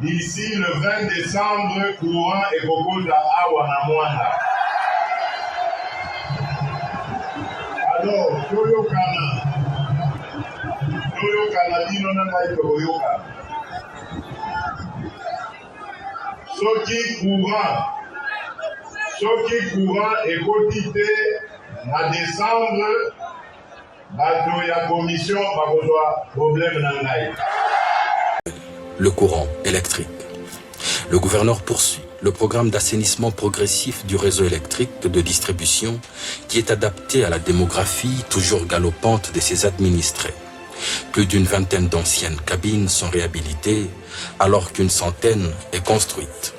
D'ici le 20 décembre, courant et Kokota Awa na Mwanda. Alors, Toyo Kana, Dino Nanaï Toyoka. Soki courant et quotité en décembre, bato ya commission bakozwa problème nangai. Le courant électrique. Le gouverneur poursuit le programme d'assainissement progressif du réseau électrique de distribution qui est adapté à la démographie toujours galopante de ses administrés. Plus d'une vingtaine d'anciennes cabines sont réhabilitées alors qu'une centaine est construite.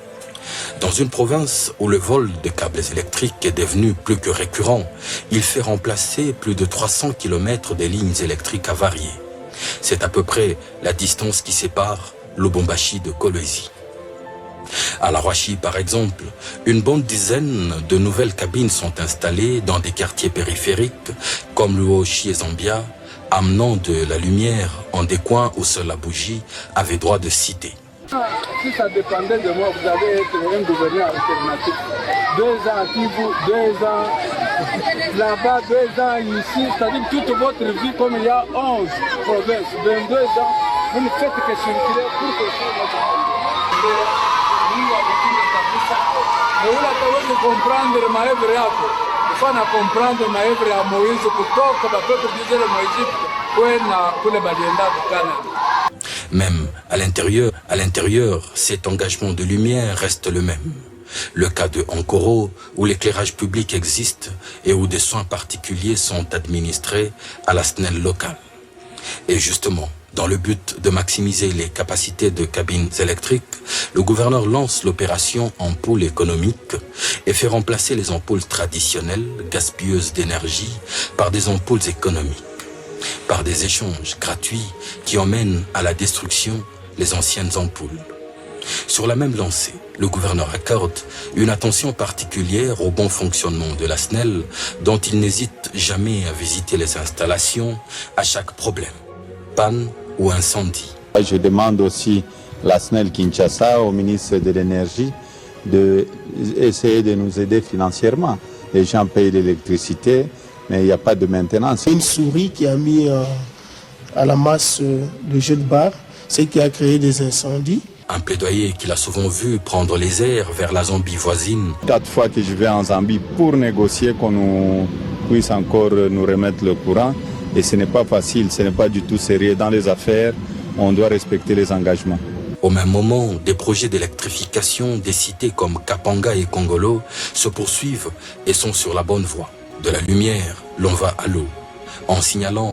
Dans une province où le vol de câbles électriques est devenu plus que récurrent, il fait remplacer plus de 300 km des lignes électriques avariées. C'est à peu près la distance qui sépare Lubumbashi de Kolwezi. À la Roachi, par exemple, une bonne dizaine de nouvelles cabines sont installées dans des quartiers périphériques comme Luochi et Zambia, amenant de la lumière en des coins où seule la bougie avait droit de citer. Si ça dépendait de moi, vous allez être un gouverneur alternatif. 2 ans à Kivu, 2 ans là-bas, 2 ans ici, c'est-à-dire toute votre vie, comme il y a 11 provinces, 22 ans, vous ne faites que circuler pour que ça mais vous l'avez comprendre ma œuvre yako. Il faut comprendre ma œuvre à Moïse kutoka batoto bizele mu Egypte kwenda kule balienda kukana. Même à l'intérieur, cet engagement de lumière reste le même. Le cas de Ankoro, où l'éclairage public existe et où des soins particuliers sont administrés à la SNEL locale. Et justement, dans le but de maximiser les capacités de cabines électriques, le gouverneur lance l'opération ampoule économique et fait remplacer les ampoules traditionnelles, gaspilleuses d'énergie, par des ampoules économiques, par des échanges gratuits qui emmènent à la destruction les anciennes ampoules. Sur la même lancée, le gouverneur accorde une attention particulière au bon fonctionnement de la SNEL, dont il n'hésite jamais à visiter les installations à chaque problème, panne ou incendie. Je demande aussi la SNEL Kinshasa, au ministre de l'Énergie, d'essayer de nous aider financièrement. Les gens payent l'électricité, mais il n'y a pas de maintenance. Une souris qui a mis à la masse le jet de barre, c'est qui a créé des incendies. Un plaidoyer qu'il a souvent vu prendre les airs vers la Zambie voisine. 4 fois que je vais en Zambie pour négocier qu'on nous puisse encore nous remettre le courant. Et ce n'est pas facile, ce n'est pas du tout sérieux. Dans les affaires, on doit respecter les engagements. Au même moment, des projets d'électrification des cités comme Kapanga et Kongolo se poursuivent et sont sur la bonne voie. De la lumière, l'on va à l'eau, en signalant